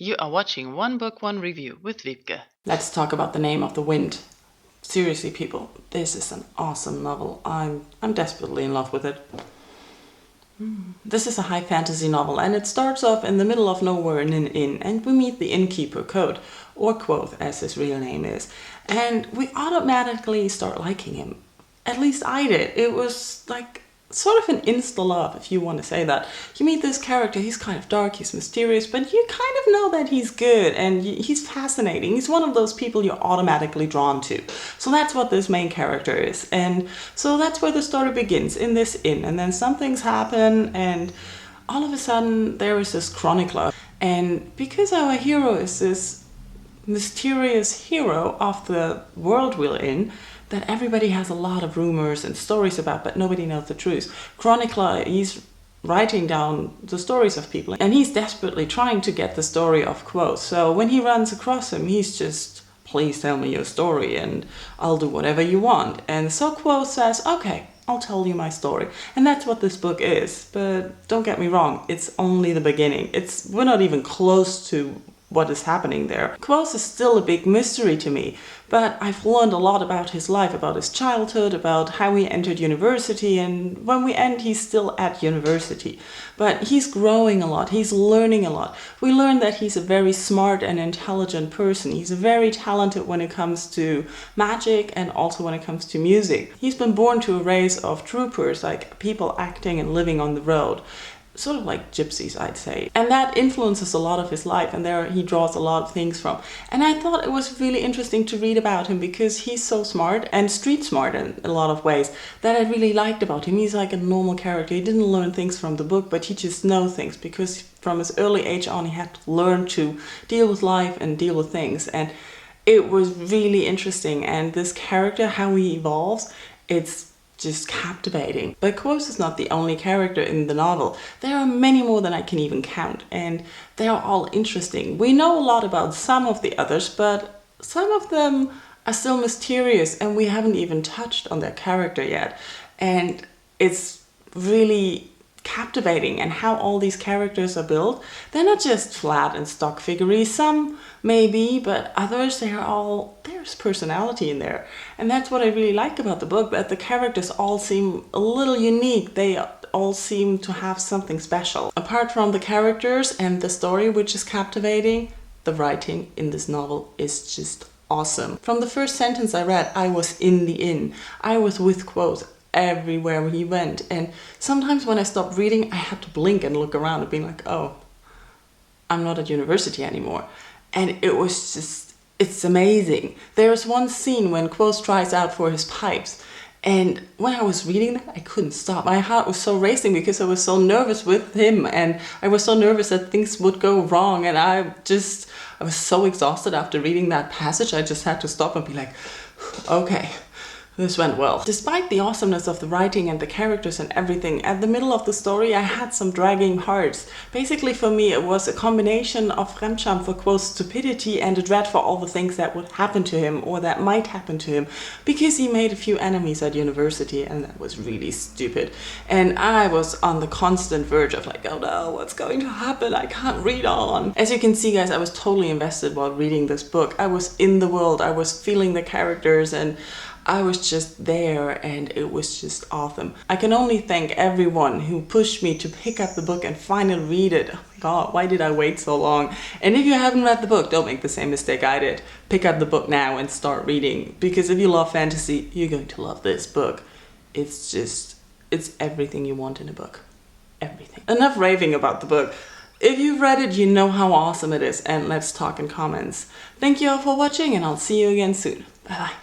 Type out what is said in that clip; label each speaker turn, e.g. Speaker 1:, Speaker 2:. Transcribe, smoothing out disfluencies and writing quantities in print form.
Speaker 1: You are watching One Book, One Review with Wiebke.
Speaker 2: Let's talk about The Name of the Wind. Seriously, people, this is an awesome novel. I'm desperately in love with it. This is a high fantasy novel, and it starts off in the middle of nowhere in an inn, and we meet the innkeeper, Code, or Quoth as his real name is, and we automatically start liking him. At least I did. It was like sort of an insta-love, if you want to say that. You meet this character, he's kind of dark, he's mysterious, but you kind of know that he's good and he's fascinating. He's one of those people you're automatically drawn to. So that's what this main character is. And so that's where the story begins, in this inn. And then some things happen and all of a sudden there is this chronicler. And because our hero is this mysterious hero of the world we're in, that everybody has a lot of rumors and stories about, but nobody knows the truth. Chronicler, he's writing down the stories of people, and he's desperately trying to get the story of Quoth. So when he runs across him, he's just, please tell me your story and I'll do whatever you want. And so Quoth says, okay, I'll tell you my story. And that's what this book is. But don't get me wrong, it's only the beginning. We're not even close to what is happening there. Quoth is still a big mystery to me, but I've learned a lot about his life, about his childhood, about how he entered university, and when we end, he's still at university. But he's growing a lot, he's learning a lot. We learn that he's a very smart and intelligent person. He's very talented when it comes to magic and also when it comes to music. He's been born to a race of troopers, like people acting and living on the road. Sort of like gypsies, I'd say. And that influences a lot of his life, and there he draws a lot of things from. And I thought it was really interesting to read about him because he's so smart and street smart in a lot of ways that I really liked about him. He's like a normal character. He didn't learn things from the book, but he just knows things because from his early age on he had to learn to deal with life and deal with things. And it was really interesting. And this character, how he evolves, it's just captivating. But Quoth is not the only character in the novel. There are many more than I can even count, and they are all interesting. We know a lot about some of the others, but some of them are still mysterious and we haven't even touched on their character yet. And it's really captivating, and how all these characters are built. They're not just flat and stock figures. Some maybe, but others, there's personality in there. And that's what I really like about the book, that the characters all seem a little unique. They all seem to have something special. Apart from the characters and the story, which is captivating, the writing in this novel is just awesome. From the first sentence I read, I was in the inn. I was with Quoth everywhere he went, and sometimes when I stopped reading I had to blink and look around and be like, oh, I'm not at university anymore. And it was just, it's amazing. There's one scene when Quoth tries out for his pipes, and when I was reading that I couldn't stop. My heart was so racing because I was so nervous with him, and I was so nervous that things would go wrong, and I was so exhausted after reading that passage. I just had to stop and be like, okay, this went well. Despite the awesomeness of the writing and the characters and everything, at the middle of the story I had some dragging hearts. Basically for me it was a combination of Fremdscham for Quoth's stupidity and a dread for all the things that would happen to him or that might happen to him, because he made a few enemies at university and that was really stupid. And I was on the constant verge of like, oh no, what's going to happen? I can't read on. As you can see, guys, I was totally invested while reading this book. I was in the world, I was feeling the characters, and I was just there, and it was just awesome. I can only thank everyone who pushed me to pick up the book and finally read it. Oh my god, why did I wait so long? And if you haven't read the book, don't make the same mistake I did. Pick up the book now and start reading, because if you love fantasy, you're going to love this book. It's everything you want in a book. Everything. Enough raving about the book. If you've read it, you know how awesome it is, and let's talk in comments. Thank you all for watching, and I'll see you again soon. Bye bye.